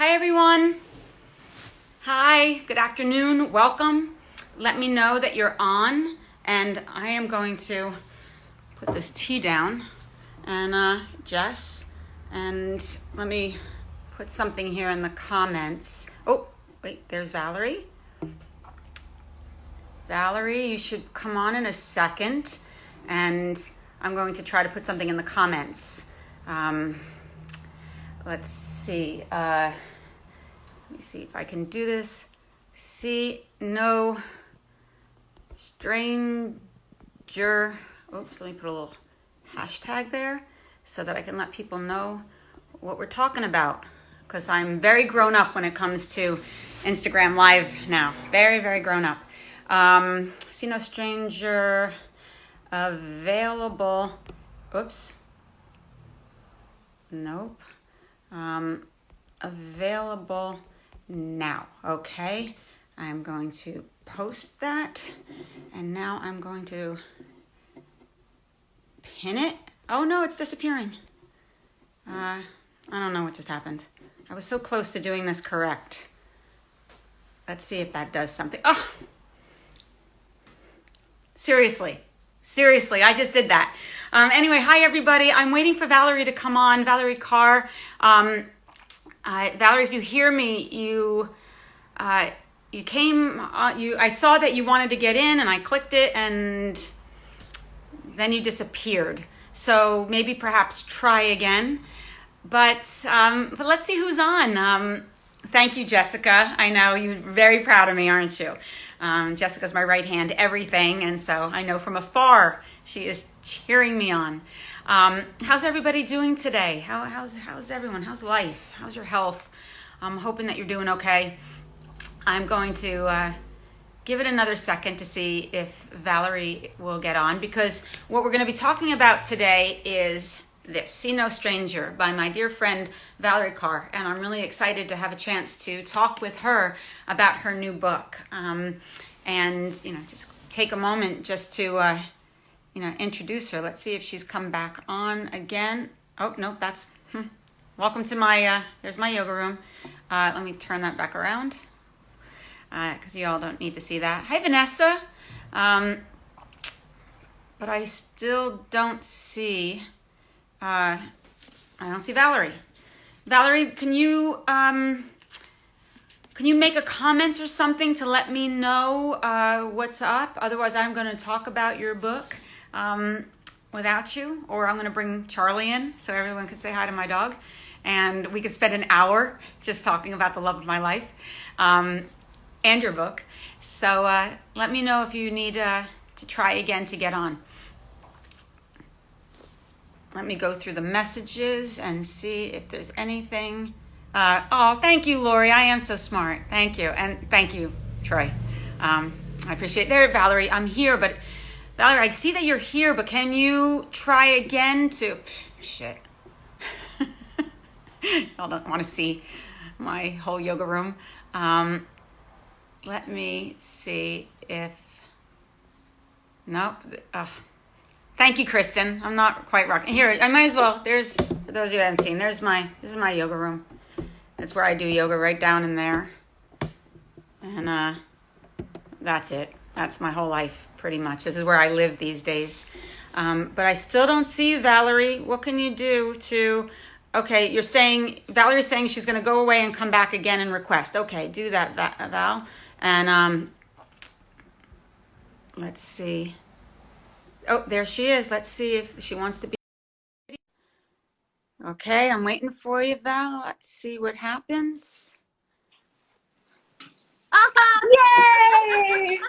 Hi everyone. Hi, good afternoon, welcome. Let me know that you're on, and I am going to put this tea down. And Jess, and let me put something here in the comments. Oh, wait, there's Valerie. Valerie, you should come on in a second, and I'm going to try to put something in the comments. Let's see. Let me see if I can do this. See, no stranger. Oops, let me put a little hashtag there so that I can let people know what we're talking about. Because I'm very grown up when it comes to Instagram Live now. Very, very grown up. See no stranger available. Oops. Nope. Available now. Okay. I'm going to post that. And now I'm going to pin it. Oh no, it's disappearing. I don't know what just happened. I was so close to doing this correct. Let's see if that does something. Oh, seriously, I just did that. Anyway, hi everybody. I'm waiting for Valerie to come on, Valerie Carr. Valerie, if you hear me, you came, I saw that you wanted to get in and I clicked it and then you disappeared. So maybe perhaps try again. But let's see who's on. Thank you, Jessica. I know you're very proud of me, aren't you? Jessica's my right hand, everything. And so I know from afar she is cheering me on. How's everybody doing today? How's everyone? How's life? How's your health? I'm hoping that you're doing okay. I'm going to give it another second to see if Valerie will get on, because what we're going to be talking about today is this, See No Stranger, by my dear friend Valerie Carr, and I'm really excited to have a chance to talk with her about her new book, and just take a moment just to introduce her. Let's see if she's come back on again. Oh no, that's welcome to my there's my yoga room. Let me turn that back around because you all don't need to see that. Hi Vanessa, but I still don't see. I don't see Valerie. Valerie, can you make a comment or something to let me know what's up? Otherwise, I'm going to talk about your book without you, or I'm going to bring Charlie in so everyone can say hi to my dog, and we could spend an hour just talking about the love of my life and your book. So let me know if you need to try again to get on. Let me go through the messages and see if there's anything. Oh, thank you, Lori. I am so smart. Thank you. And thank you, Troy. I appreciate it. There, Valerie, I'm here. But Valerie, I see that you're here, but can you try again to... Shit. Y'all don't want to see my whole yoga room. Let me see if... Nope. Thank you, Kristen. I'm not quite rocking. Here, I might as well. There's, for those of you who haven't seen, this is my yoga room. That's where I do yoga, right down in there. And that's it. That's my whole life, pretty much. This is where I live these days. But I still don't see you, Valerie. What can you do to... Okay, you're saying... Valerie's saying she's going to go away and come back again and request. Okay, do that, Val. And let's see... Oh, there she is. Let's see if she wants to be. Okay, I'm waiting for you, Val. Let's see what happens. Yay!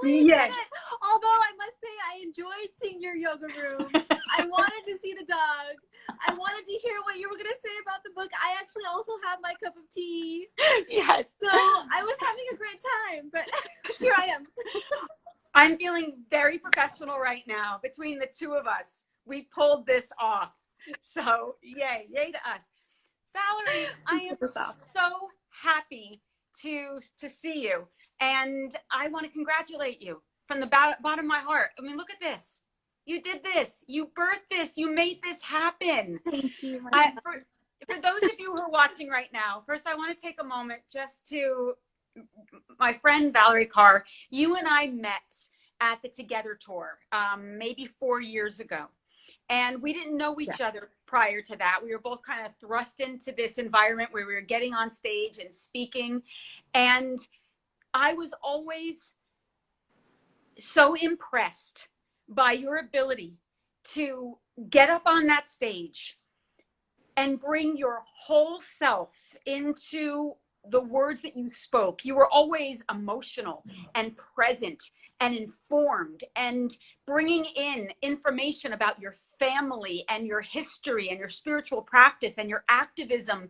We Yes. did it. Although I must say I enjoyed seeing your yoga room. I wanted to see the dog. I wanted to hear what you were going to say about the book. I actually also had my cup of tea. Yes. So I was having a great time, but here I am. I'm feeling very professional right now. Between the two of us, we pulled this off. So yay to us. Valerie, I am so happy to see you. And I want to congratulate you from the bottom of my heart. I mean, look at this. You did this. You birthed this. You made this happen. Thank you. For those watching right now, first I want to take a moment just to, my friend Valerie Carr, you and I met at the Together Tour maybe 4 years ago. And we didn't know each other prior to that. We were both kind of thrust into this environment where we were getting on stage and speaking. And I was always so impressed by your ability to get up on that stage and bring your whole self into the words that you spoke. You were always emotional and present and informed and bringing in information about your family and your history and your spiritual practice and your activism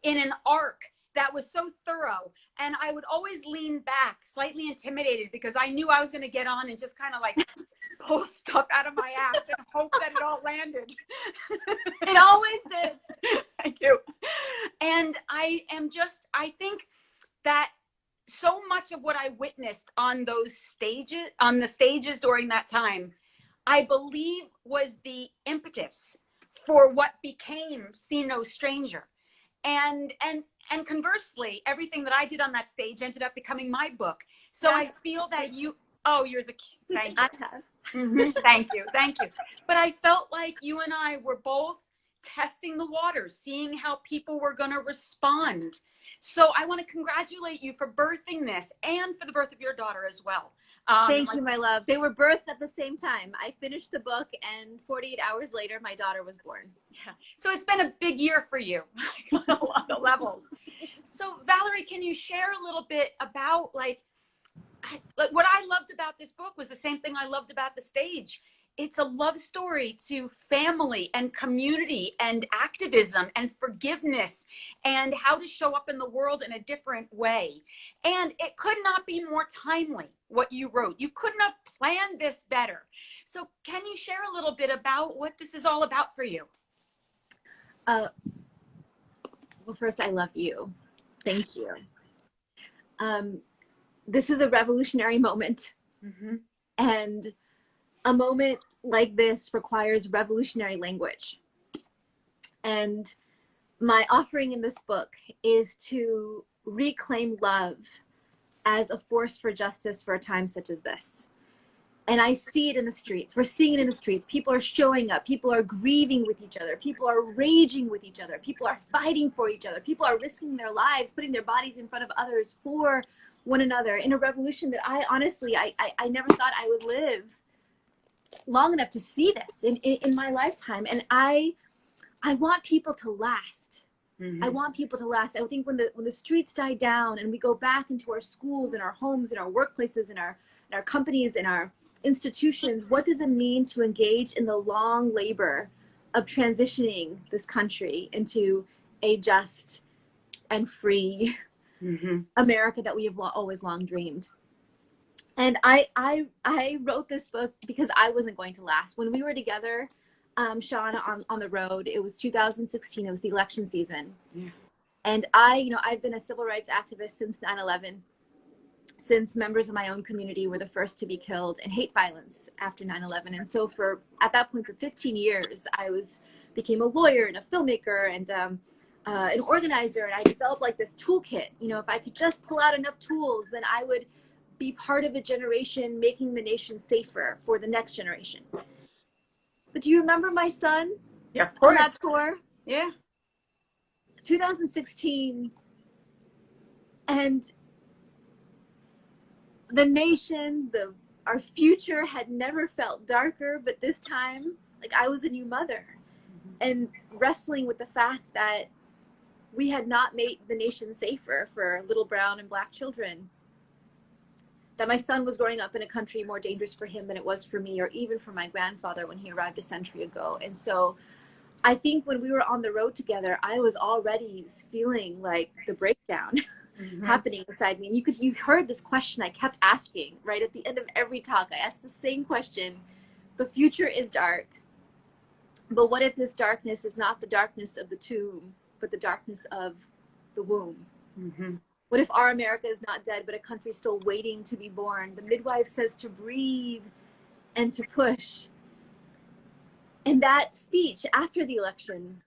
in an arc that was so thorough. And I would always lean back, slightly intimidated, because I knew I was going to get on and just kind of like pull stuff out of my ass and hope that it all landed. It always did. Thank you. And I think that so much of what I witnessed on those stages, on the stages during that time, I believe was the impetus for what became See No Stranger. And conversely, everything that I did on that stage ended up becoming my book. So I feel that you're the, thank you. I have. Thank you. But I felt like you and I were both testing the waters, seeing how people were going to respond. So I want to congratulate you for birthing this and for the birth of your daughter as well. Thank you, my love. They were birthed at the same time. I finished the book, and 48 hours later, my daughter was born. Yeah. So it's been a big year for you on a lot of levels. So Valerie, can you share a little bit about like what I loved about this book was the same thing I loved about the stage. It's a love story to family and community and activism and forgiveness and how to show up in the world in a different way. And it could not be more timely, what you wrote. You couldn't have planned this better. So can you share a little bit about what this is all about for you? Well, first, I love you. Thank you. This is a revolutionary moment. Mm-hmm. And a moment like this requires revolutionary language. And my offering in this book is to reclaim love as a force for justice for a time such as this. And I see it in the streets. We're seeing it in the streets. People are showing up. People are grieving with each other. People are raging with each other. People are fighting for each other. People are risking their lives, putting their bodies in front of others for one another in a revolution that I honestly, I never thought I would live long enough to see this in my lifetime. And I want people to last. Mm-hmm. I want people to last. I think when the streets die down and we go back into our schools and our homes and our workplaces and our companies and our institutions, what does it mean to engage in the long labor of transitioning this country into a just and free mm-hmm. America that we have always long dreamed? And I wrote this book because I wasn't going to last. When we were together, Seane, on the road, it was 2016. It was the election season. Yeah. And I've been a civil rights activist since 9/11, since members of my own community were the first to be killed in hate violence after 9/11. And so at that point, for 15 years, I became a lawyer and a filmmaker and an organizer. And I developed like this toolkit. If I could just pull out enough tools, then I would be part of a generation making the nation safer for the next generation. But do you remember my son? Yeah, of course. On that tour? Yeah. 2016. And the nation, our future had never felt darker, but this time, like I was a new mother and wrestling with the fact that we had not made the nation safer for little brown and black children. That my son was growing up in a country more dangerous for him than it was for me or even for my grandfather when he arrived a century ago. And so I think when we were on the road together, I was already feeling like the breakdown mm-hmm. happening inside me. And you heard this question I kept asking right at the end of every talk. I asked the same question. The future is dark. But what if this darkness is not the darkness of the tomb, but the darkness of the womb? Mm-hmm. What if our America is not dead, but a country still waiting to be born? The midwife says to breathe and to push. And that speech after the election,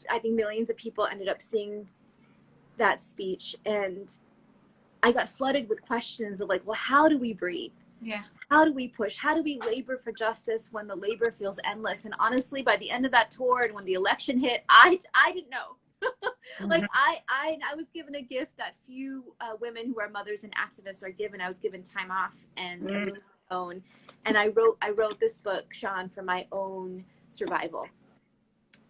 I think millions of people ended up seeing that speech, and I got flooded with questions of like, well, how do we breathe? Yeah. How do we push? How do we labor for justice when the labor feels endless? And honestly, by the end of that tour and when the election hit, I didn't know. Like I was given a gift that few women who are mothers and activists are given. I was given time off and a room of my own, and I wrote this book, Seane, for my own survival.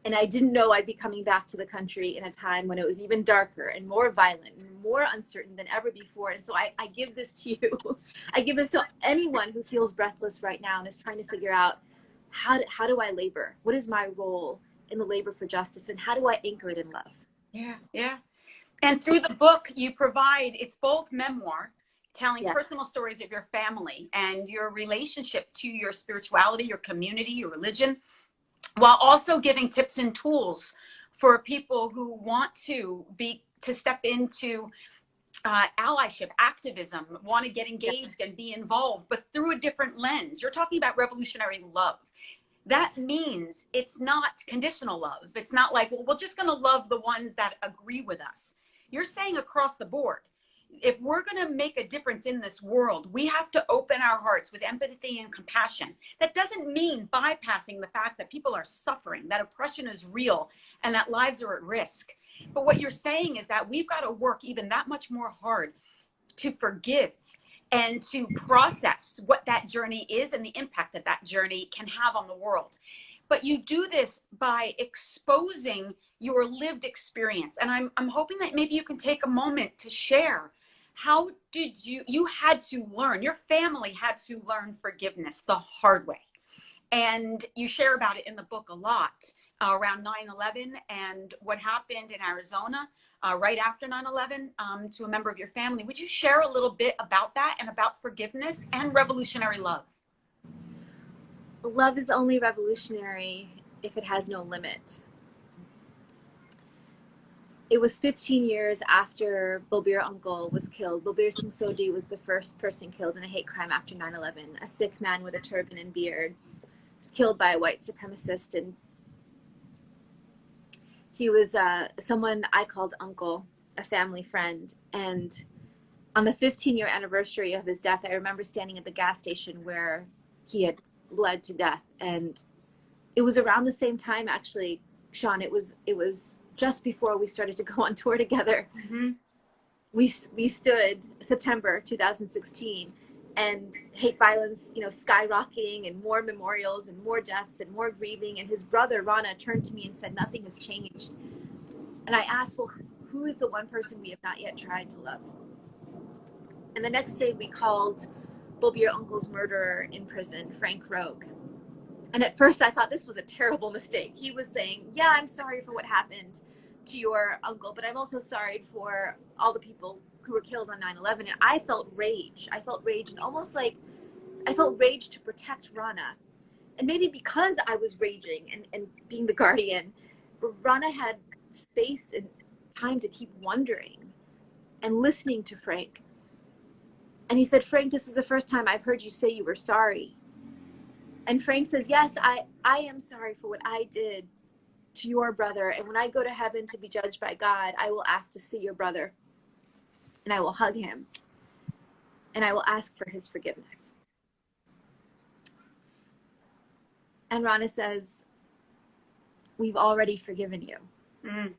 And I didn't know I'd be coming back to the country in a time when it was even darker and more violent and more uncertain than ever before. And so I give this to you. I give this to anyone who feels breathless right now and is trying to figure out how do I labor? What is my role in the labor for justice, and how do I anchor it in love? Yeah. Yeah. And through the book, you provide, it's both memoir, telling personal stories of your family and your relationship to your spirituality, your community, your religion, while also giving tips and tools for people who want to step into allyship, activism, want to get engaged and be involved, but through a different lens. You're talking about revolutionary love. That means it's not conditional love. It's not like, well, we're just going to love the ones that agree with us. You're saying across the board, if we're going to make a difference in this world, we have to open our hearts with empathy and compassion. That doesn't mean bypassing the fact that people are suffering, that oppression is real, and that lives are at risk. But what you're saying is that we've got to work even that much more hard to forgive and to process what that journey is and the impact that that journey can have on the world. But you do this by exposing your lived experience. And I'm hoping that maybe you can take a moment to share, how did you had to learn, your family had to learn forgiveness the hard way. And you share about it in the book a lot, around 9/11 and what happened in Arizona right after 9/11 to a member of your family. Would you share a little bit about that and about forgiveness and revolutionary love? Love is only revolutionary if it has no limit. It was 15 years after Bulbir Uncle was killed. Bulbir Singh Sodhi was the first person killed in a hate crime after 9/11. A Sikh man with a turban and beard was killed by a white supremacist, and he was someone I called uncle, a family friend. And on the 15-year anniversary of his death, I remember standing at the gas station where he had bled to death. And it was around the same time, actually, Seane, it was just before we started to go on tour together. Mm-hmm. We stood September 2016, and hate violence, skyrocketing, and more memorials and more deaths and more grieving. And his brother, Rana, turned to me and said, nothing has changed. And I asked, well, who is the one person we have not yet tried to love? And the next day we called Bulbir Uncle's murderer in prison, Frank Rogue. And at first I thought this was a terrible mistake. He was saying, yeah, I'm sorry for what happened to your uncle, but I'm also sorry for all the people who were killed on 9/11. And I felt rage. And almost like I felt rage to protect Rana. And maybe because I was raging and being the guardian, Rana had space and time to keep wondering and listening to Frank. And he said, Frank, this is the first time I've heard you say you were sorry. And Frank says, yes, I am sorry for what I did to your brother. And when I go to heaven to be judged by God, I will ask to see your brother. And I will hug him. And I will ask for his forgiveness. And Rana says, we've already forgiven you. Mm.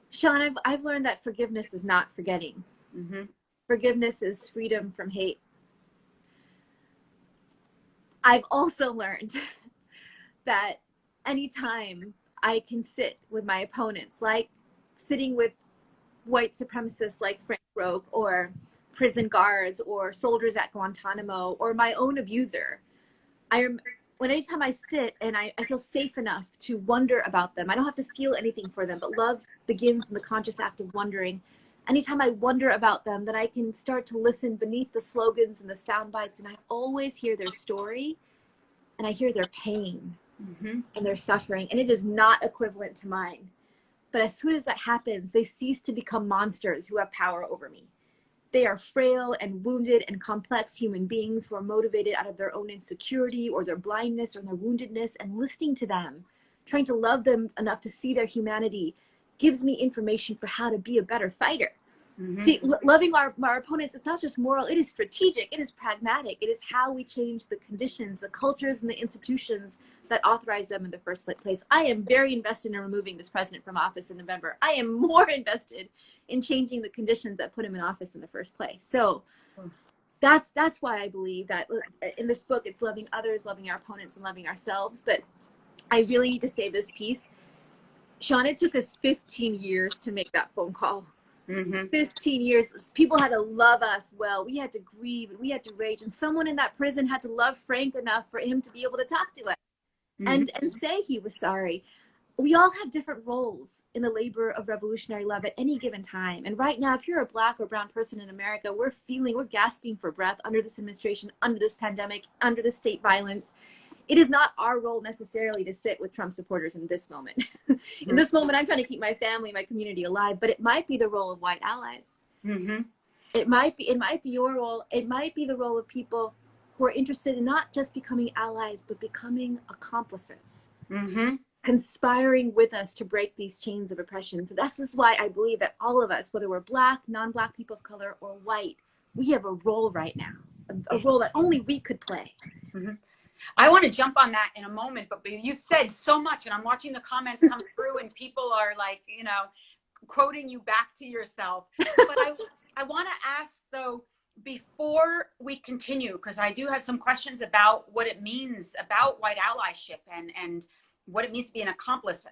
Seane, I've learned that forgiveness is not forgetting. Mm-hmm. Forgiveness is freedom from hate. I've also learned that anytime I can sit with my opponents, like sitting with white supremacists like Frank Rogue, or prison guards, or soldiers at Guantanamo, or my own abuser, anytime I sit and I feel safe enough to wonder about them, I don't have to feel anything for them, but love begins in the conscious act of wondering. Anytime I wonder about them, then I can start to listen beneath the slogans and the sound bites, and I always hear their story, and I hear their pain, mm-hmm. and their suffering, and it is not equivalent to mine. But as soon as that happens, they cease to become monsters who have power over me. They are frail and wounded and complex human beings who are motivated out of their own insecurity or their blindness or their woundedness, and listening to them trying to love them enough to see their humanity gives me information for how to be a better fighter. Mm-hmm. See, loving our opponents, it's not just moral, it is strategic, it is pragmatic. It is how we change the conditions, the cultures, and the institutions that authorize them in the first place. I am very invested in removing this president from office in November. I am more invested in changing the conditions that put him in office in the first place. So that's why I believe that in this book, it's loving others, loving our opponents, and loving ourselves. But I really need to say this piece. Seane, it took us 15 years to make that phone call. Mm-hmm. 15 years. People had to love us well. We had to grieve and we had to rage. And someone in that prison had to love Frank enough for him to be able to talk to us and say he was sorry. We all have different roles in the labor of revolutionary love at any given time. And right now, if you're a Black or brown person in America, we're gasping for breath under this administration, under this pandemic, under the state violence. It is not our role necessarily to sit with Trump supporters in this moment. In this moment, I'm trying to keep my family, my community alive, but it might be the role of white allies. Mm-hmm. It might be your role. It might be the role of people who are interested in not just becoming allies, but becoming accomplices, conspiring with us to break these chains of oppression. So this is why I believe that all of us, whether we're Black, non-Black people of color, or white, we have a role right now, a role that only we could play. Mm-hmm. I want to jump on that in a moment, but you've said so much, and I'm watching the comments come through, and people are like, quoting you back to yourself. But I want to ask, though, before we continue, because I do have some questions about what it means about white allyship and what it means to be an accomplice.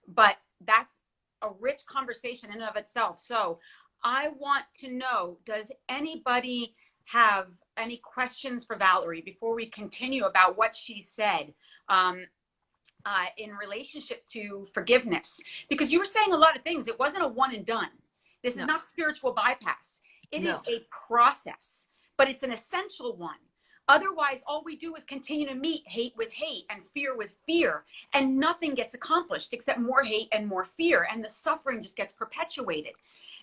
But that's a rich conversation in and of itself. So I want to know, does anybody have any questions for Valerie before we continue about what she said in relationship to forgiveness? Because you were saying a lot of things. It wasn't a one and done. This is not spiritual bypass. It is a process, but it's an essential one. Otherwise, all we do is continue to meet hate with hate and fear with fear, and nothing gets accomplished except more hate and more fear, and the suffering just gets perpetuated.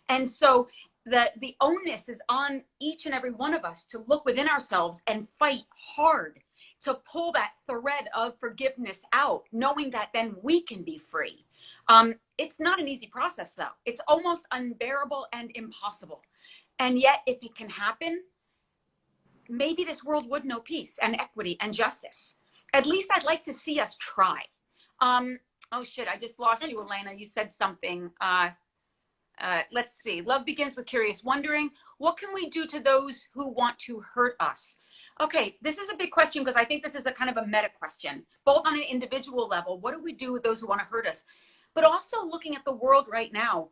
And so the onus is on each and every one of us to look within ourselves and fight hard to pull that thread of forgiveness out, knowing that then we can be free. It's not an easy process, though. It's almost unbearable and impossible. And yet, if it can happen, maybe this world would know peace and equity and justice. At least I'd like to see us try. Oh, shit, I just lost you, Elena. You said something. Let's see. Love begins with curious wondering. What can we do to those who want to hurt us? Okay, this is a big question because I think this is a kind of a meta question, both on an individual level. What do we do with those who want to hurt us? But also looking at the world right now,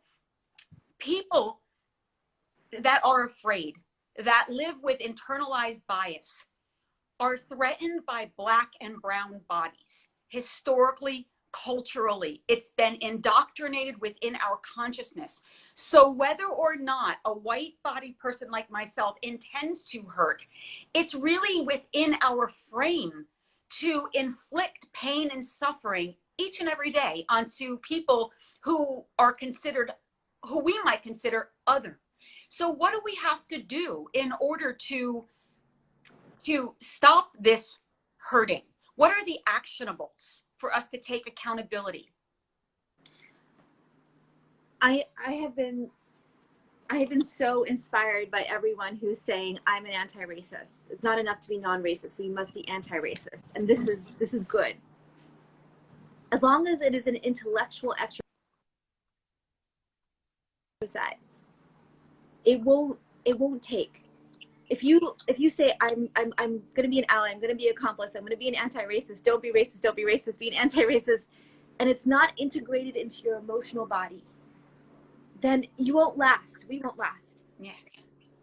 people that are afraid, that live with internalized bias, are threatened by Black and brown bodies. Historically, culturally, it's been indoctrinated within our consciousness. So whether or not a white-bodied person like myself intends to hurt, it's really within our frame to inflict pain and suffering each and every day onto people who are considered, who we might consider other. So what do we have to do in order to stop this hurting? What are the actionables for us to take accountability? I have been so inspired by everyone who's saying I'm an anti-racist. It's not enough to be non-racist. We must be anti-racist, and this is good. As long as it is an intellectual exercise, it won't take. If you say I'm going to be an ally, I'm going to be an accomplice, I'm going to be an anti-racist, don't be racist, be an anti-racist, and it's not integrated into your emotional body, then you won't last. We won't last. Yeah.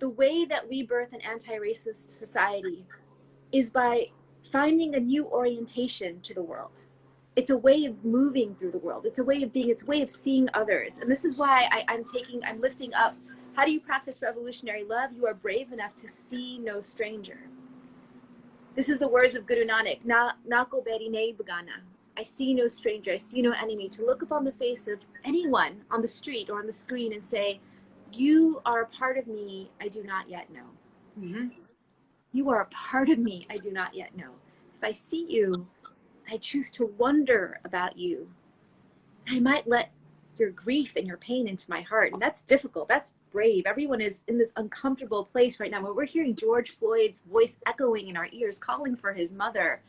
The way that we birth an anti-racist society is by finding a new orientation to the world. It's a way of moving through the world. It's a way of being. It's a way of seeing others. And this is why I'm lifting up. How do you practice revolutionary love? You are brave enough to see no stranger. This is the words of Guru Nanak. Nako beri nahi begana. I see no stranger. I see no enemy. To look upon the face of anyone on the street or on the screen and say, you are a part of me I do not yet know. Mm-hmm. You are a part of me I do not yet know. If I see you, I choose to wonder about you. I might let your grief and your pain into my heart. And that's difficult. That's brave. Everyone is in this uncomfortable place right now where we're hearing George Floyd's voice echoing in our ears, calling for his mother.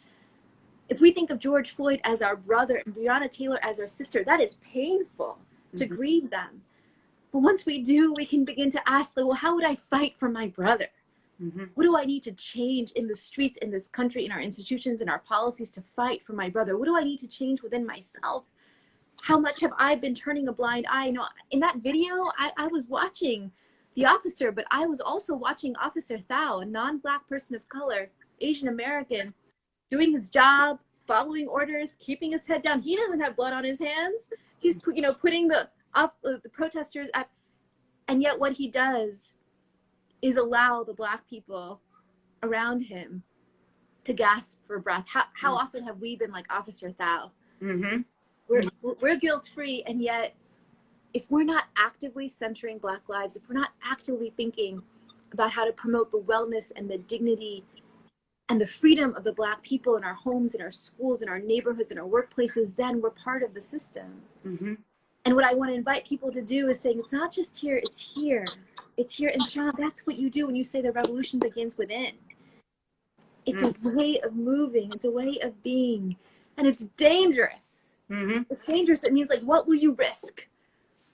If we think of George Floyd as our brother and Breonna Taylor as our sister, that is painful to grieve them. But once we do, we can begin to ask, well, how would I fight for my brother? What do I need to change in the streets, in this country, in our institutions, in our policies to fight for my brother? What do I need to change within myself? How much have I been turning a blind eye? You know, in that video, I was watching the officer, but I was also watching Officer Thao, a non-Black person of color, Asian American, doing his job, following orders, keeping his head down. He doesn't have blood on his hands. He's, you know, putting the protesters at, and yet what he does is allow the Black people around him to gasp for breath. How often have we been like Officer Thao? We're guilt-free, and yet if we're not actively centering Black lives, if we're not actively thinking about how to promote the wellness and the dignity and the freedom of the Black people in our homes, in our schools, in our neighborhoods, in our workplaces, then we're part of the system. And what I want to invite people to do is saying, it's not just here, it's here. It's here. And Seane, that's what you do when you say the revolution begins within. It's a way of moving. It's a way of being. And it's dangerous. It's dangerous. It means, like, what will you risk?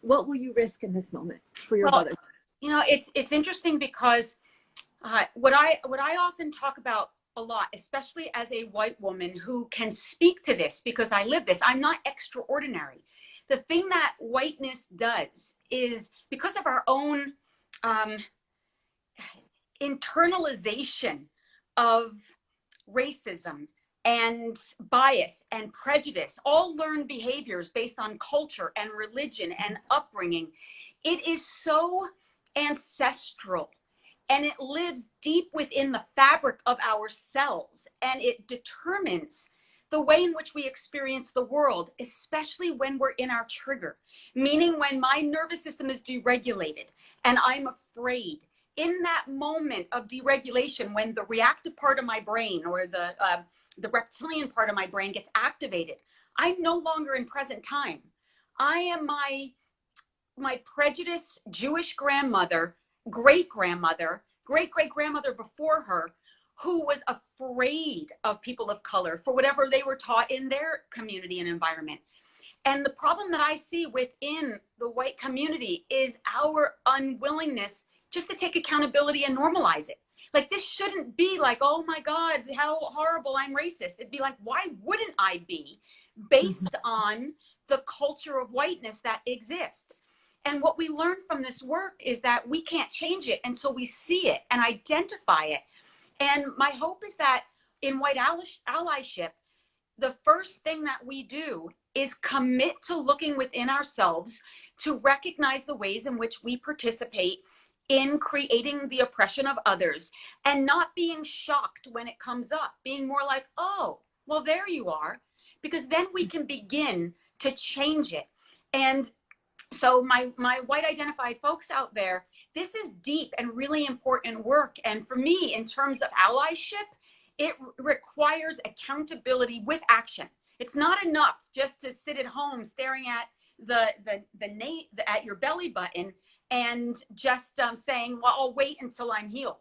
What will you risk in this moment for your brother? You know, it's interesting because what I often talk about a lot, especially as a white woman who can speak to this because I live this, I'm not extraordinary. The thing that whiteness does is, because of our own internalization of racism and bias and prejudice, all learned behaviors based on culture and religion and upbringing, it is so ancestral, and it lives deep within the fabric of our cells, and it determines the way in which we experience the world, especially when we're in our trigger, meaning when my nervous system is deregulated and I'm afraid. In that moment of deregulation, when the reactive part of my brain or the reptilian part of my brain gets activated, I'm no longer in present time. I am my prejudiced Jewish grandmother, great-grandmother, great-great-grandmother before her, who was afraid of people of color for whatever they were taught in their community and environment. And the problem that I see within the white community is our unwillingness just to take accountability and normalize it. Like, this shouldn't be like, oh my God, how horrible, I'm racist. It'd be like, why wouldn't I be, based on the culture of whiteness that exists? And what we learn from this work is that we can't change it until we see it and identify it. And my hope is that in white allyship, the first thing that we do is commit to looking within ourselves to recognize the ways in which we participate in creating the oppression of others, and not being shocked when it comes up, being more like, oh, well, there you are, because then we can begin to change it. And so my white identified folks out there, this is deep and really important work. And for me, in terms of allyship, it requires accountability with action. It's not enough just to sit at home staring at at your belly button and just saying, well, I'll wait until I'm healed.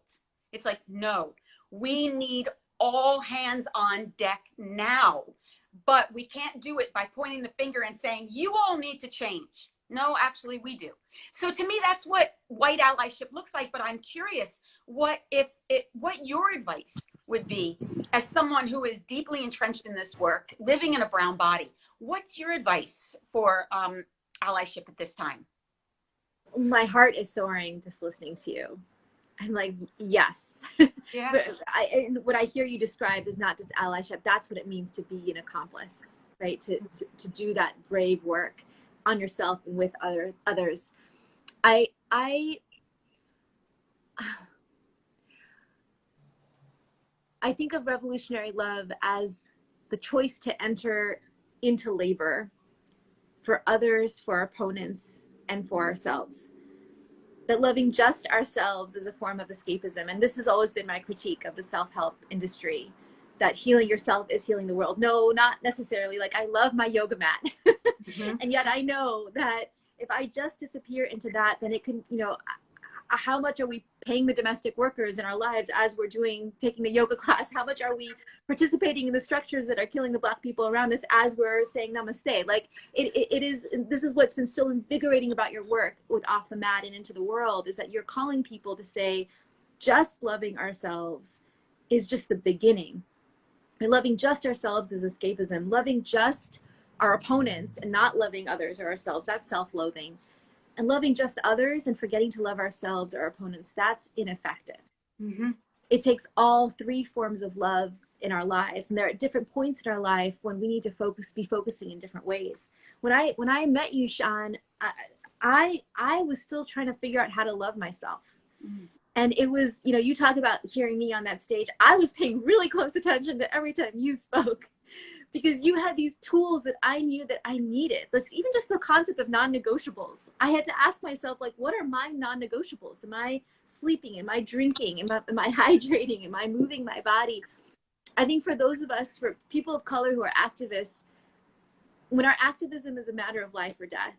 It's like, no, we need all hands on deck now. But we can't do it by pointing the finger and saying, you all need to change. No, actually, we do. So to me, that's what white allyship looks like. But I'm curious what your advice would be as someone who is deeply entrenched in this work, living in a brown body. What's your advice for allyship at this time? My heart is soaring just listening to you. I'm like, yes. Yeah. But what I hear you describe is not just allyship. That's what it means to be an accomplice, right? To do that brave work on yourself and with others. I think of revolutionary love as the choice to enter into labor for others, for our opponents, and for ourselves. That loving just ourselves is a form of escapism. And this has always been my critique of the self-help industry, that healing yourself is healing the world. No, not necessarily. Like, I love my yoga mat. Mm-hmm. And yet I know that if I just disappear into that, then it can, how much are we paying the domestic workers in our lives as we're taking the yoga class? How much are we participating in the structures that are killing the Black people around us as we're saying namaste? Like, this is what's been so invigorating about your work with Off the Mat and Into the World, is that you're calling people to say, just loving ourselves is just the beginning. And loving just ourselves is escapism. Loving just our opponents and not loving others or ourselves, that's self-loathing. And loving just others and forgetting to love ourselves or our opponents, that's ineffective. Mm-hmm. It takes all three forms of love in our lives, and they're at different points in our life when we need to be focusing in different ways. When I met you, Seane, I was still trying to figure out how to love myself. Mm-hmm. And it was, you talk about hearing me on that stage. I was paying really close attention to every time you spoke, because you had these tools that I knew that I needed. Even just the concept of non-negotiables. I had to ask myself, like, what are my non-negotiables? Am I sleeping? Am I drinking? Am I hydrating? Am I moving my body? I think for those of us, for people of color who are activists, when our activism is a matter of life or death,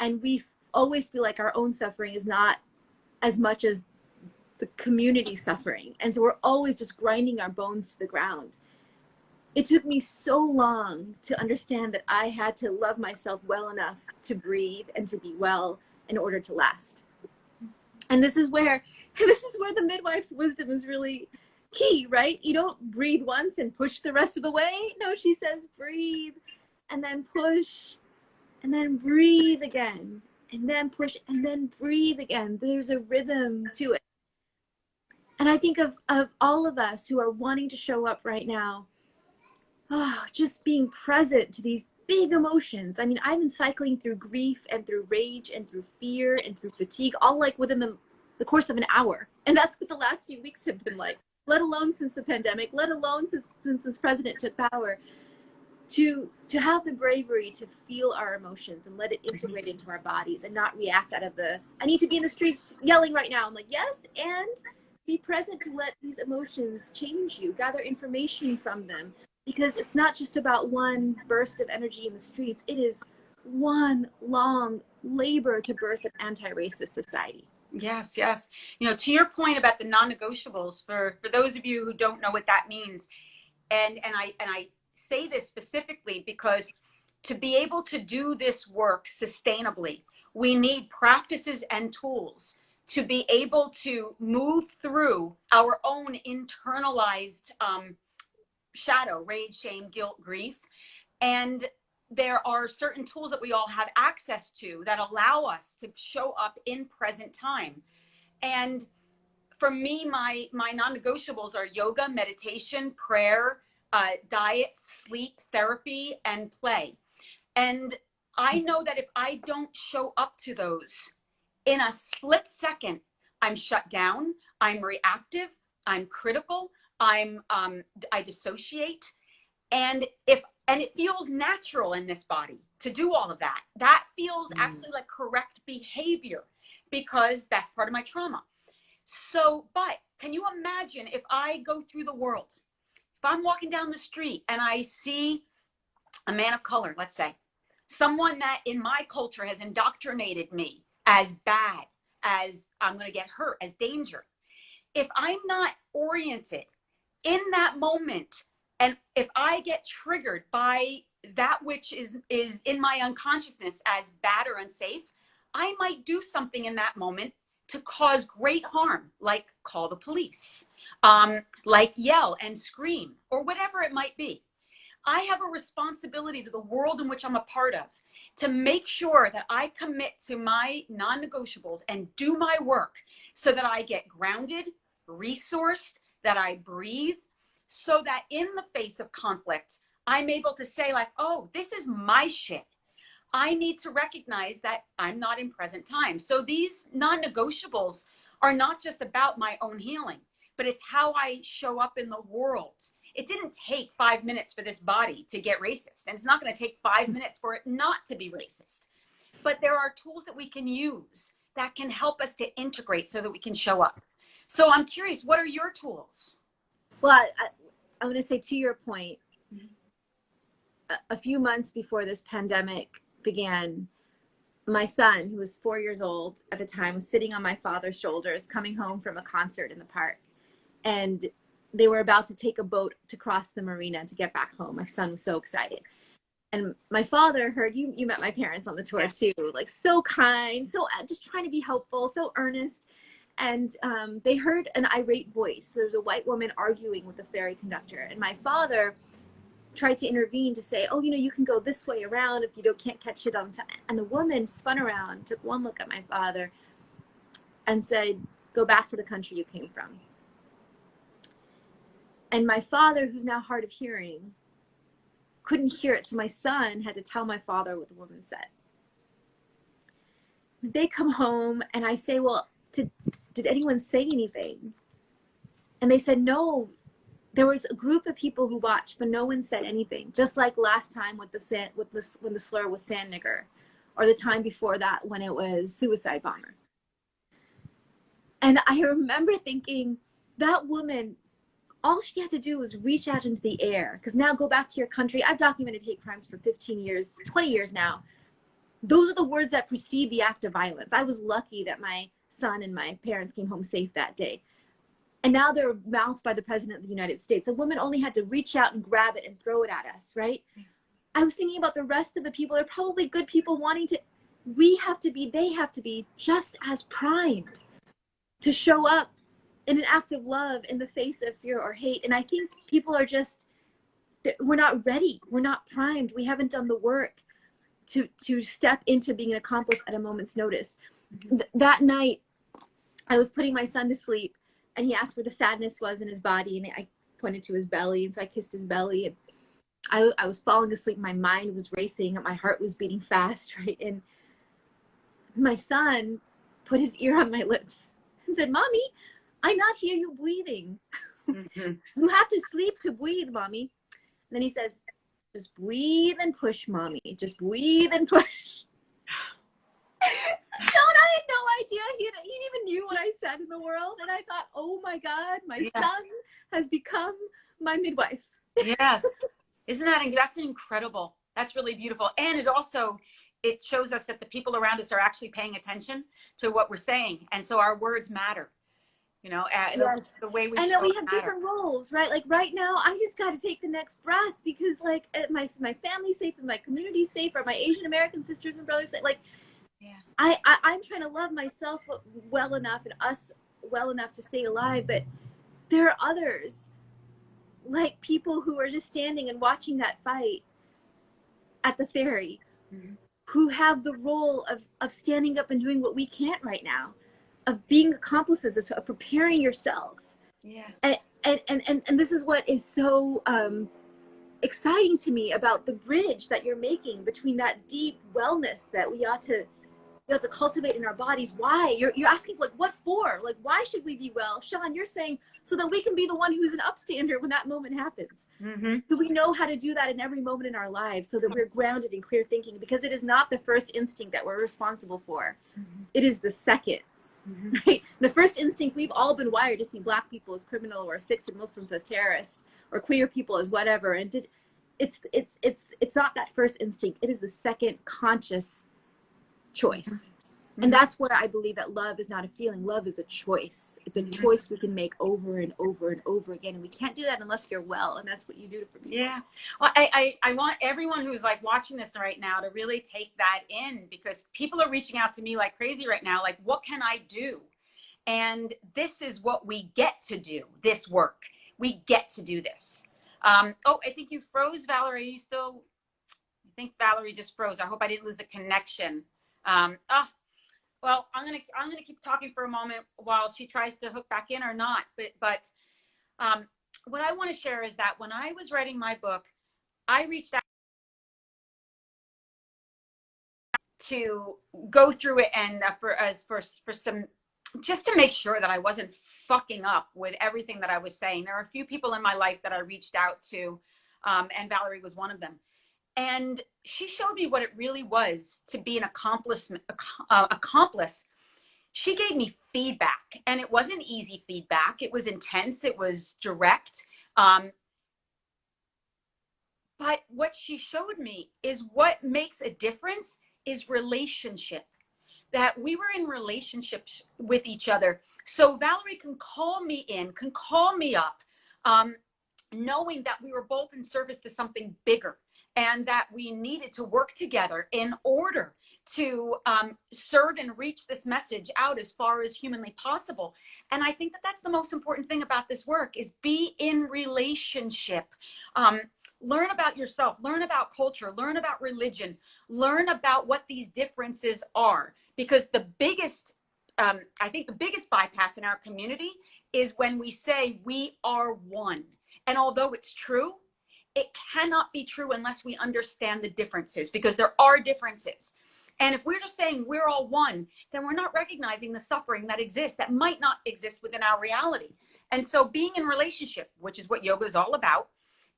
and we always feel like our own suffering is not as much as the community suffering, and so we're always just grinding our bones to the ground. It took me so long to understand that I had to love myself well enough to breathe and to be well in order to last. And this is where the midwife's wisdom is really key, right? You don't breathe once and push the rest of the way. No, she says breathe and then push and then breathe again and then push and then breathe again. There's a rhythm to it. And I think of all of us who are wanting to show up right now, just being present to these big emotions. I mean, I've been cycling through grief and through rage and through fear and through fatigue, all like within the course of an hour. And that's what the last few weeks have been like, let alone since the pandemic, let alone since this president took power. To have the bravery to feel our emotions and let it integrate into our bodies and not react out of I need to be in the streets yelling right now. I'm like, yes, and be present to let these emotions change you, gather information from them. Because it's not just about one burst of energy in the streets. It is one long labor to birth an anti-racist society. Yes. To your point about the non-negotiables, for those of you who don't know what that means, and I say this specifically because to be able to do this work sustainably, we need practices and tools to be able to move through our own internalized shadow, rage, shame, guilt, grief. And there are certain tools that we all have access to that allow us to show up in present time. And for me, my non-negotiables are yoga, meditation, prayer, diet, sleep, therapy, and play. And I know that if I don't show up to those in a split second, I'm shut down, I'm reactive, I'm critical, I dissociate, and it feels natural in this body to do all of that. That feels actually like correct behavior because that's part of my trauma. So, but can you imagine if I go through the world, if I'm walking down the street and I see a man of color, let's say, someone that in my culture has indoctrinated me as bad, as I'm going to get hurt, as danger. If I'm not oriented in that moment, and if I get triggered by that which is in my unconsciousness as bad or unsafe, I might do something in that moment to cause great harm, like call the police, like yell and scream, or whatever it might be. I have a responsibility to the world in which I'm a part of to make sure that I commit to my non-negotiables and do my work so that I get grounded, resourced, that I breathe, so that in the face of conflict, I'm able to say like, oh, this is my shit. I need to recognize that I'm not in present time. So these non-negotiables are not just about my own healing, but it's how I show up in the world. It didn't take 5 minutes for this body to get racist, and it's not going to take 5 minutes for it not to be racist. But there are tools that we can use that can help us to integrate so that we can show up. So I'm curious, what are your tools? Well, I want to say to your point, a few months before this pandemic began, my son, who was 4 years old at the time, was sitting on my father's shoulders coming home from a concert in the park. And they were about to take a boat to cross the marina to get back home. My son was so excited. And my father heard, you met my parents on the tour too, like so kind, so just trying to be helpful, so earnest. And they heard an irate voice. There was a white woman arguing with the ferry conductor. And my father tried to intervene to say, oh, you can go this way around if you can't catch it on time. And the woman spun around, took one look at my father and said, go back to the country you came from. And my father, who's now hard of hearing, couldn't hear it. So my son had to tell my father what the woman said. They come home and I say, well, did anyone say anything? And they said, no, there was a group of people who watched, but no one said anything. Just like last time with when the slur was sand nigger, or the time before that when it was suicide bomber. And I remember thinking, that woman, all she had to do was reach out into the air. Because now go back to your country. I've documented hate crimes for 15 years, 20 years now. Those are the words that precede the act of violence. I was lucky that my son and my parents came home safe that day. And now they're mouthed by the President of the United States. A woman only had to reach out and grab it and throw it at us, right? I was thinking about the rest of the people. They're probably good people wanting to, they have to be just as primed to show up in an act of love in the face of fear or hate. And I think people are we're not ready. We're not primed. We haven't done the work to step into being an accomplice at a moment's notice. That night, I was putting my son to sleep and he asked where the sadness was in his body. And I pointed to his belly. And so I kissed his belly. And I was falling asleep. My mind was racing. My heart was beating fast, right? And my son put his ear on my lips and said, Mommy, I not hear you breathing. You have to sleep to breathe, Mommy. And then he says, just breathe and push, Mommy. Just breathe and push. Sean, I had no idea. He even knew what I said in the world. And I thought, oh my God, my son has become my midwife. Yes. Isn't that's incredible. That's really beautiful. And it shows us that the people around us are actually paying attention to what we're saying. And so our words matter. Yes. The way we and then we have different roles, right? Like right now, I just got to take the next breath because like my family's safe and my community's safe, or my Asian American sisters and brothers safe. Like, I'm trying to love myself well enough and us well enough to stay alive. But there are others, like people who are just standing and watching that fight at the ferry, who have the role of standing up and doing what we can't right now, of being accomplices, of preparing yourself. And this is what is so exciting to me about the bridge that you're making between that deep wellness that we ought to cultivate in our bodies. Why? You're asking, like, what for? Like, why should we be well? Sean, you're saying so that we can be the one who's an upstander when that moment happens. So we know how to do that in every moment in our lives, so that we're grounded in clear thinking, because it is not the first instinct that we're responsible for. It is the second. Right? The first instinct, we've all been wired to see Black people as criminal, or Sikhs and Muslims as terrorists, or queer people as whatever. And it's not that first instinct. It is the second conscious choice. And that's where I believe that love is not a feeling. Love is a choice. It's a choice we can make over and over and over again. And we can't do that unless you're well. And that's what you do for people. Yeah. Well, I want everyone who's like watching this right now to really take that in, because people are reaching out to me like crazy right now. Like, what can I do? And this is what we get to do, this work. We get to do this. I think you froze, Valerie. Are you still? I think Valerie just froze. I hope I didn't lose the connection. Well, I'm gonna keep talking for a moment while she tries to hook back in or not. But what I want to share is that when I was writing my book, I reached out to go through it and for some, just to make sure that I wasn't fucking up with everything that I was saying. There are a few people in my life that I reached out to, and Valerie was one of them. And she showed me what it really was to be an accomplice. She gave me feedback, and it wasn't easy feedback. It was intense. It was direct. But what she showed me is what makes a difference is relationship, that we were in relationships with each other. So Valerie can call me in, can call me up, um, knowing that we were both in service to something bigger and that we needed to work together in order to serve and reach this message out as far as humanly possible. And I think that that's the most important thing about this work is be in relationship. Um, Learn about yourself, learn about culture, learn about religion, learn about what these differences are. Because the biggest, I think the biggest bypass in our community is when we say we are one. And although it's true, it cannot be true unless we understand the differences, because there are differences. And if we're just saying we're all one, then we're not recognizing the suffering that exists, that might not exist within our reality. And so being in relationship, which is what yoga is all about,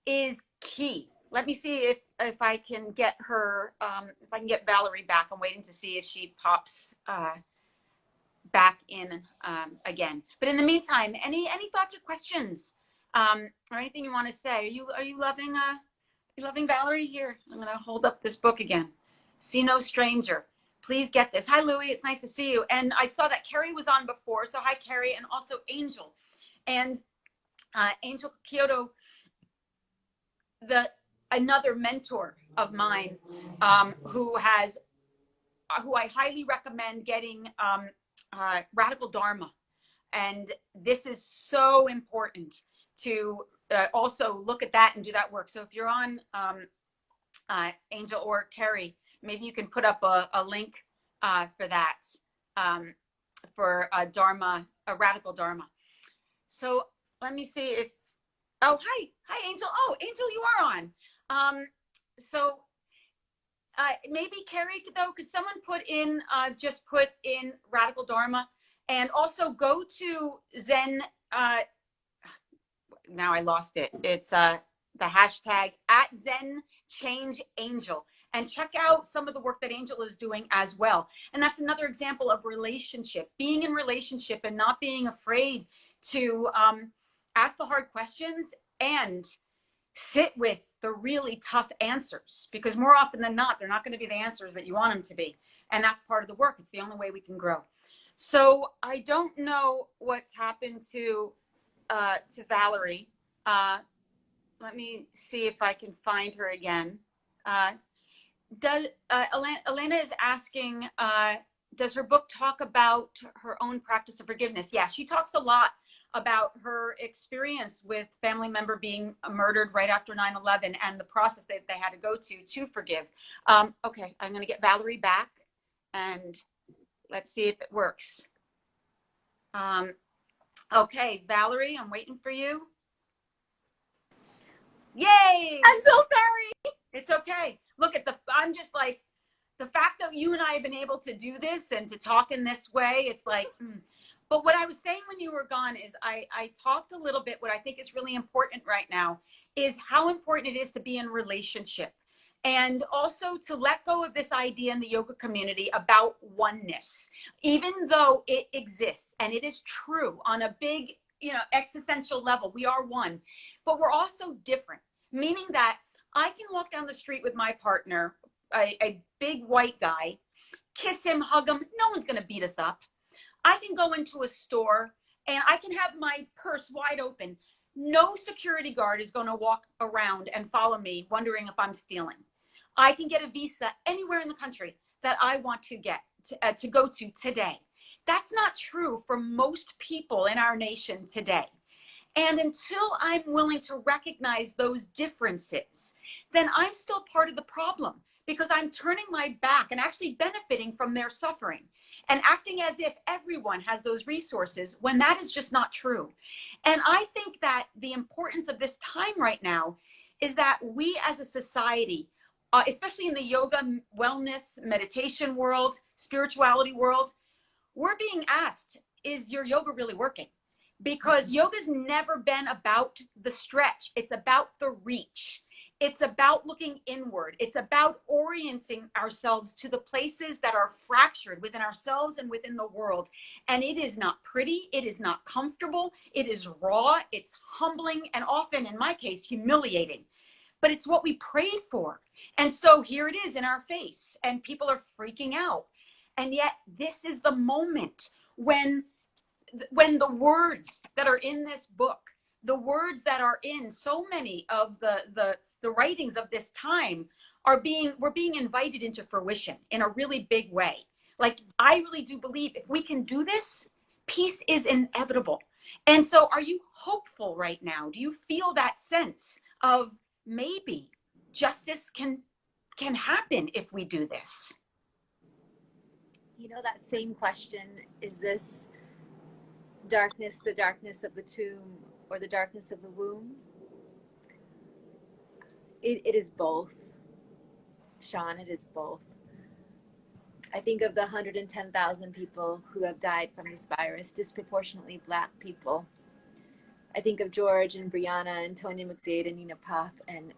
is key. Let me see if I can get her, if I can get Valerie back. I'm waiting to see if she pops back in again. But in the meantime, any thoughts or questions or anything you want to say? Are you loving Valerie? Here, I'm gonna hold up this book again. See No Stranger. Please get this. Hi, Louie. It's nice to see you. And I saw that Carrie was on before. So hi, Carrie, and also Angel. And Angel Kyoto, another mentor of mine, who I highly recommend getting Radical Dharma. And this is so important to also look at that and do that work. So if you're on Angel or Carrie, maybe you can put up a link for that, for Dharma, Radical Dharma. So let me see if, oh, hi, Angel. Oh, Angel, you are on. So maybe Carrie, though, could someone just put in Radical Dharma, and also go to Zen. Now I lost it. It's the hashtag @ZenChangeAngel, and check out some of the work that Angel is doing as well. And that's another example of relationship, being in relationship and not being afraid to ask the hard questions and sit with the really tough answers, because more often than not, they're not going to be the answers that you want them to be. And that's part of the work. It's the only way we can grow. So I don't know what's happened to Valerie. Let me see if I can find her again. Elena is asking, does her book talk about her own practice of forgiveness? Yeah, she talks a lot about her experience with family member being murdered right after 9/11 and the process that they had to go to forgive. Okay, I'm going to get Valerie back and let's see if it works. Okay, Valerie, I'm waiting for you. Yay! I'm so sorry. It's okay. Look at I'm just like, the fact that you and I have been able to do this and to talk in this way, it's like, But what I was saying when you were gone is I talked a little bit, what I think is really important right now is how important it is to be in relationship. And also to let go of this idea in the yoga community about oneness, even though it exists and it is true on a big, existential level. We are one, but we're also different, meaning that I can walk down the street with my partner, a big white guy, kiss him, hug him. No one's going to beat us up. I can go into a store and I can have my purse wide open. No security guard is going to walk around and follow me wondering if I'm stealing. I can get a visa anywhere in the country that I want to get to go to today. That's not true for most people in our nation today. And until I'm willing to recognize those differences, then I'm still part of the problem, because I'm turning my back and actually benefiting from their suffering and acting as if everyone has those resources when that is just not true. And I think that the importance of this time right now is that we as a society, especially in the yoga, wellness, meditation world, spirituality world, we're being asked, is your yoga really working? Because yoga's never been about the stretch. It's about the reach. It's about looking inward. It's about orienting ourselves to the places that are fractured within ourselves and within the world. And it is not pretty. It is not comfortable. It is raw. It's humbling. And often, in my case, humiliating. but it's what we prayed for. And so here it is in our face, and people are freaking out. And yet this is the moment when the words that are in this book, the words that are in so many of the writings of this time we're being invited into fruition in a really big way. Like, I really do believe if we can do this, peace is inevitable. And so are you hopeful right now? Do you feel that sense of maybe justice can happen if we do this? You know, that same question, is this darkness the darkness of the tomb or the darkness of the womb? It is both, Sean. It is both. I think of the 110,000 people who have died from this virus, disproportionately Black people. I think of George and Brianna and Tonya McDade and Nina Puff, and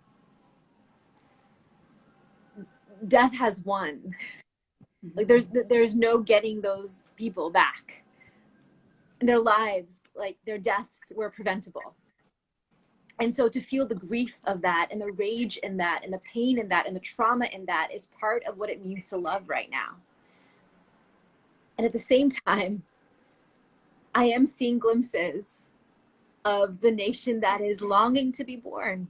death has won. Like, there's no getting those people back. And their lives, like their deaths, were preventable. And so to feel the grief of that and the rage in that and the pain in that and the trauma in that is part of what it means to love right now. And at the same time, I am seeing glimpses of the nation that is longing to be born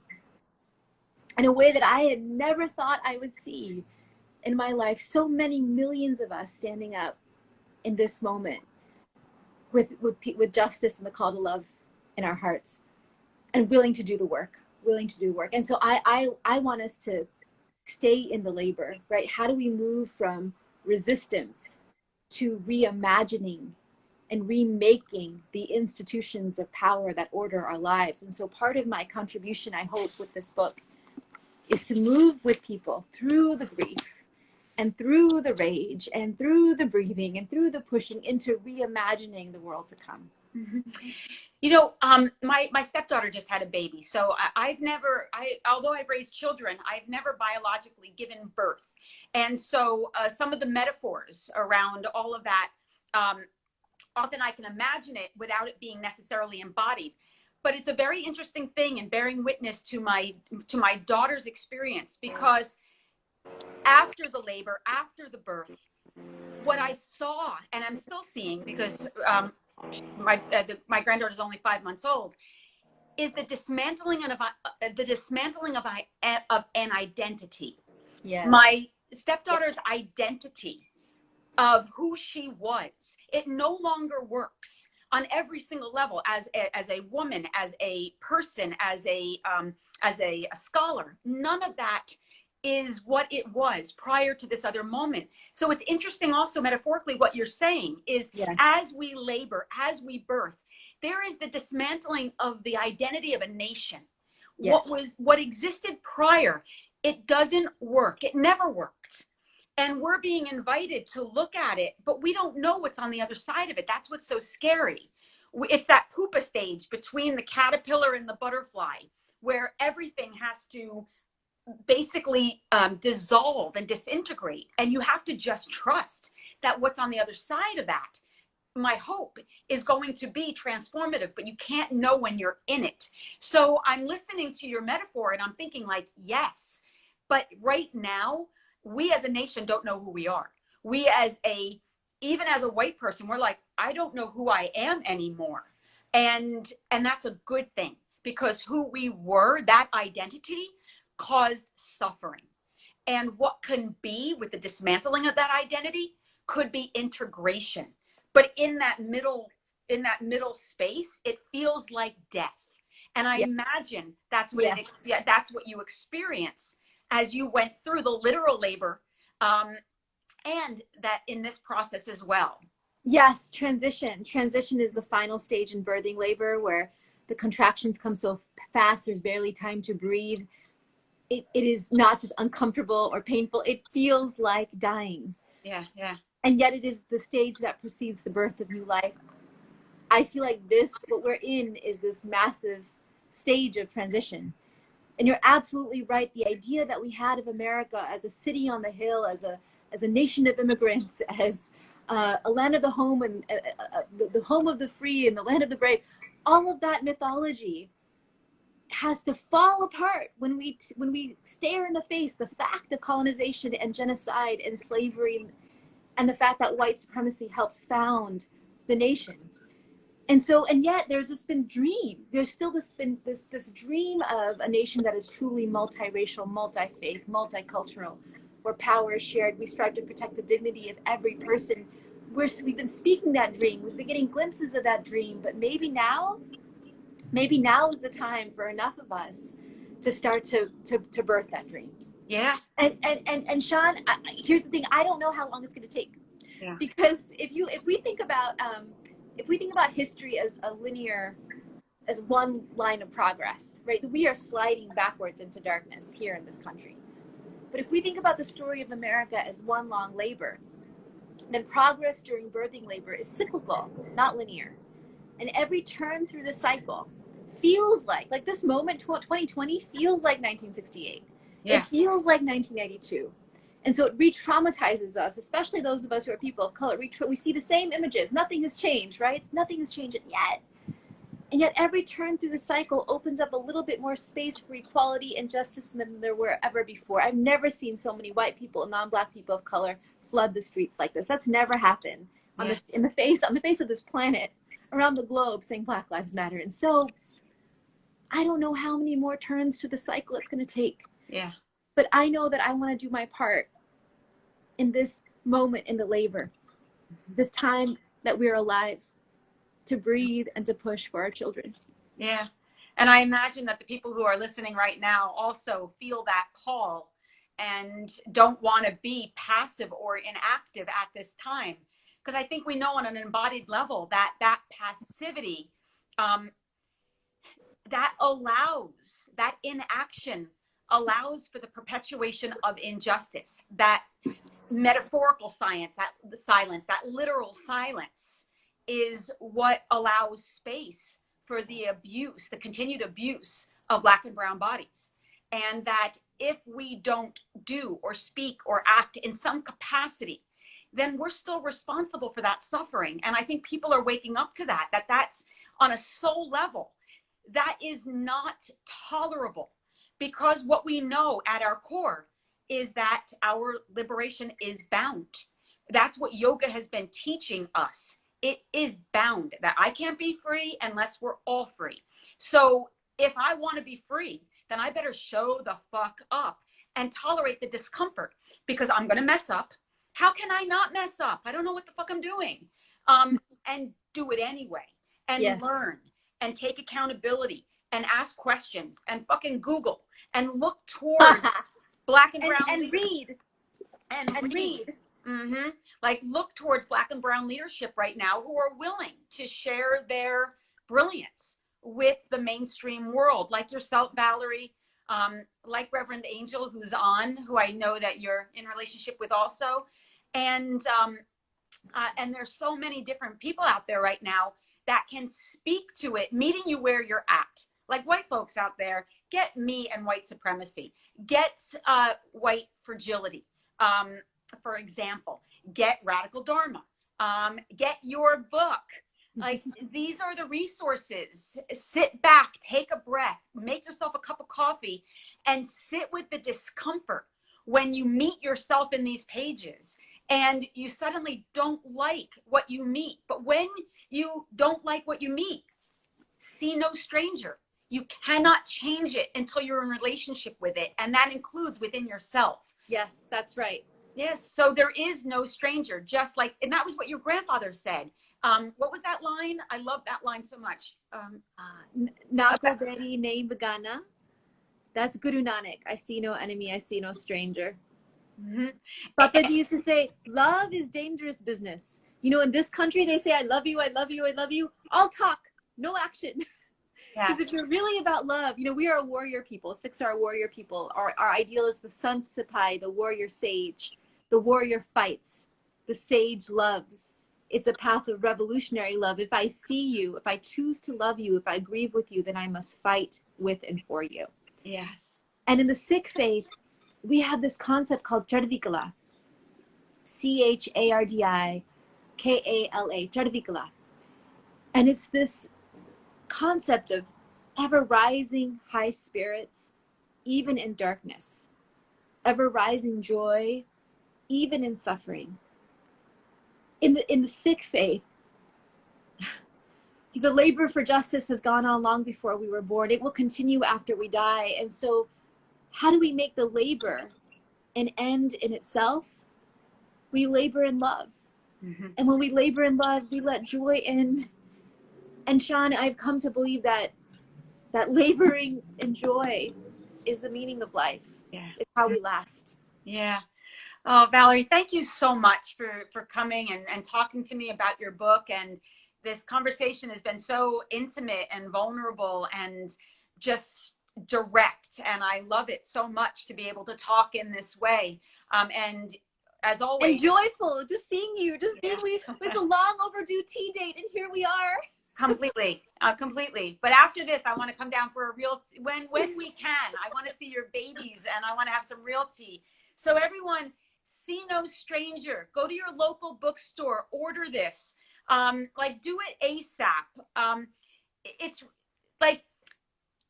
in a way that I had never thought I would see in my life. So many millions of us standing up in this moment with justice and the call to love in our hearts, and willing to do the work. And so I want us to stay in the labor, right? How do we move from resistance to reimagining and remaking the institutions of power that order our lives? And so part of my contribution, I hope, with this book is to move with people through the grief and through the rage and through the breathing and through the pushing into reimagining the world to come. Mm-hmm. You know, my stepdaughter just had a baby. So although I've raised children, I've never biologically given birth. And so some of the metaphors around all of that, often I can imagine it without it being necessarily embodied. But it's a very interesting thing in bearing witness to my daughter's experience, because after the labor, after the birth, what I saw, and I'm still seeing, because my granddaughter's only 5 months old, is the dismantling of an identity. Yes. My stepdaughter's identity of who she was, it no longer works on every single level as a woman, as a person, as a scholar. None of that is what it was prior to this other moment. So it's interesting also metaphorically what you're saying is, yes, as we labor, as we birth, there is the dismantling of the identity of a nation. Yes. What existed prior, it doesn't work. It never worked. And we're being invited to look at it, but we don't know what's on the other side of it. That's what's so scary. It's that pupa stage between the caterpillar and the butterfly, where everything has to basically dissolve and disintegrate. And you have to just trust that what's on the other side of that, my hope, is going to be transformative, but you can't know when you're in it. So I'm listening to your metaphor and I'm thinking, like, yes, but right now, we as a nation don't know who we are. We even as a white person, we're like, I don't know who I am anymore. And that's a good thing, because who we were, that identity, caused suffering. And what can be with the dismantling of that identity could be integration. But in that middle space, it feels like death. And I imagine that's what that's what you experience as you went through the literal labor, and that in this process as well. Yes, transition. Transition is the final stage in birthing labor, where the contractions come so fast, there's barely time to breathe. It is not just uncomfortable or painful, it feels like dying. Yeah. And yet it is the stage that precedes the birth of new life. I feel like what we're in is this massive stage of transition. And you're absolutely right. The idea that we had of America as a city on the hill, as a nation of immigrants, as a land of the home and the home of the free and the land of the brave, all of that mythology has to fall apart when we stare in the face the fact of colonization and genocide and slavery, and the fact that white supremacy helped found the nation. And yet there's this been dream. There's still this dream of a nation that is truly multiracial, multi-faith, multicultural, where power is shared. We strive to protect the dignity of every person. We've been speaking that dream. We've been getting glimpses of that dream, but maybe now is the time for enough of us to start to birth that dream. Yeah. And Seane, here's the thing. I don't know how long it's going to take. Yeah. Because if we think about history as one line of progress, right? We are sliding backwards into darkness here in this country. But if we think about the story of America as one long labor, then progress during birthing labor is cyclical, not linear. And every turn through the cycle feels like this moment, 2020, feels like 1968. Yeah. It feels like 1992. And so it re-traumatizes us, especially those of us who are people of color. We see the same images. Nothing has changed, right? Nothing has changed yet. And yet every turn through the cycle opens up a little bit more space for equality and justice than there were ever before. I've never seen so many white people and non-Black people of color flood the streets like this. That's never happened on the face of this planet, around the globe, saying Black Lives Matter. And so I don't know how many more turns to the cycle it's going to take. Yeah. But I know that I want to do my part in this moment in the labor, this time that we're alive, to breathe and to push for our children. Yeah. And I imagine that the people who are listening right now also feel that call and don't want to be passive or inactive at this time. Because I think we know on an embodied level that passivity, that inaction allows for the perpetuation of injustice. That metaphorical silence, that literal silence is what allows space for the continued abuse of Black and brown bodies. And that if we don't do or speak or act in some capacity, then we're still responsible for that suffering. And I think people are waking up to that's on a soul level. That is not tolerable, because what we know at our core is that our liberation is bound. That's what yoga has been teaching us. It is bound, that I can't be free unless we're all free. So if I want to be free, then I better show the fuck up and tolerate the discomfort, because I'm going to mess up. How can I not mess up? I don't know what the fuck I'm doing. And do it anyway, and learn and take accountability and ask questions and fucking Google and look towards Black and brown and read. Mm-hmm. Like, look towards Black and brown leadership right now who are willing to share their brilliance with the mainstream world, like yourself, Valerie, like Reverend Angel, who's on, who I know that you're in relationship with also. And there's so many different people out there right now that can speak to it, meeting you where you're at. Like white folks out there, get me and white supremacy, get white fragility, for example, get Radical Dharma, get your book. Like, these are the resources. Sit back, take a breath, make yourself a cup of coffee, and sit with the discomfort when you meet yourself in these pages and you suddenly don't like what you meet. But when you don't like what you meet, see no stranger. You cannot change it until you're in relationship with it. And that includes within yourself. Yes, that's right. Yes. So there is no stranger, just like, and that was what your grandfather said. What was that line? I love that line so much. Nako beri nahi begana. That's Guru Nanak. I see no enemy, I see no stranger. Mm-hmm. Papaji used to say, love is dangerous business. You know, in this country, they say, I love you, I love you, I love you. All talk, no action. Because if you're really about love, you know, we are a warrior people. Sikhs are a warrior people. Our ideal is the Sant Sipai, the warrior sage. The warrior fights. The sage loves. It's a path of revolutionary love. If I see you, if I choose to love you, if I grieve with you, then I must fight with and for you. Yes. And in the Sikh faith, we have this concept called Chardikala. Chardikala. Chardikala. And it's this concept of ever rising high spirits, even in darkness, ever rising joy, even in suffering. In the Sikh faith, the labor for justice has gone on long before we were born. It will continue after we die. And so how do we make the labor an end in itself? We labor in love. Mm-hmm. And when we labor in love, we let joy in. And Seane, I've come to believe that laboring in joy is the meaning of life. Yeah. It's how we last. Yeah. Oh, Valerie, thank you so much for coming and talking to me about your book. And this conversation has been so intimate and vulnerable and just direct. And I love it so much to be able to talk in this way. And as always, and joyful, just seeing you, just being, it's a long overdue tea date, and here we are. Completely. But after this, I want to come down for a real when we can. I want to see your babies, and I want to have some real tea. So everyone, see no stranger. Go to your local bookstore. Order this. Do it ASAP. It's like,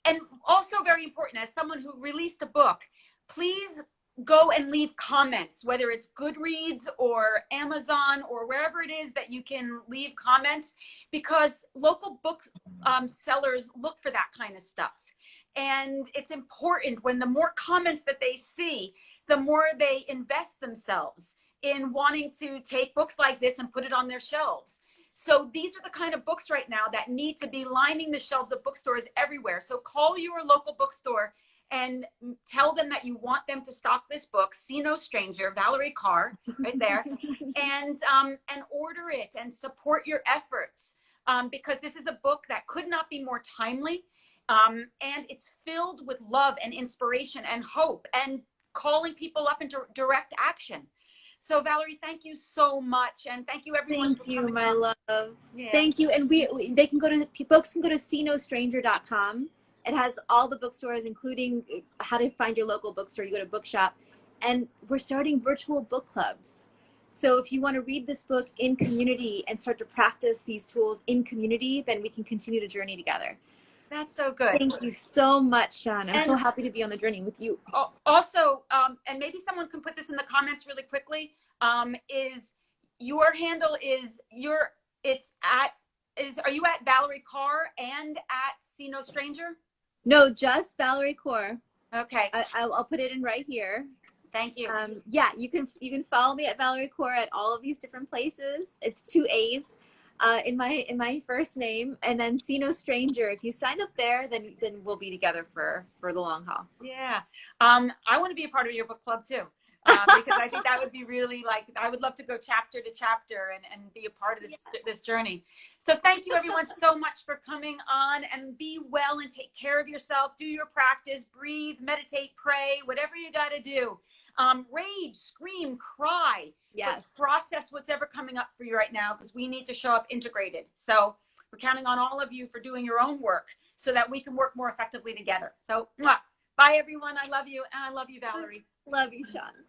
and also very important, as someone who released a book, please go and leave comments, whether it's Goodreads or Amazon or wherever it is that you can leave comments, because local book sellers look for that kind of stuff. And it's important, when the more comments that they see, the more they invest themselves in wanting to take books like this and put it on their shelves. So these are the kind of books right now that need to be lining the shelves of bookstores everywhere. So call your local bookstore and tell them that you want them to stock this book, See No Stranger, Valerie Carr, right there, and order it and support your efforts, because this is a book that could not be more timely, and it's filled with love and inspiration and hope and calling people up into direct action. So Valerie, thank you so much, and thank you everyone. Thank you, my love. Yeah. Thank you, and they can go to folks can go to seenostranger.com. It has all the bookstores, including how to find your local bookstore. You go to Bookshop, and we're starting virtual book clubs. So if you want to read this book in community and start to practice these tools in community, then we can continue to journey together. That's so good. Thank you so much, Seane. I'm so happy to be on the journey with you. Also, and maybe someone can put this in the comments really quickly, is your handle are you at Valerie Carr and at See No Stranger? No, just Valerie Carr. Okay. I'll put it in right here. Thank you. Yeah, you can follow me at Valerie Carr at all of these different places. It's 2 A's in my first name, and then See No Stranger. If you sign up there, then we'll be together for the long haul. Yeah. I want to be a part of your book club too. Because I think that would be really, like, I would love to go chapter to chapter and be a part of this journey. So thank you everyone so much for coming on, and be well and take care of yourself. Do your practice, breathe, meditate, pray, whatever you got to do. Rage, scream, cry. Yes. But process what's ever coming up for you right now, because we need to show up integrated. So we're counting on all of you for doing your own work so that we can work more effectively together. So bye everyone. I love you, and I love you, Valerie. Love you, Seane.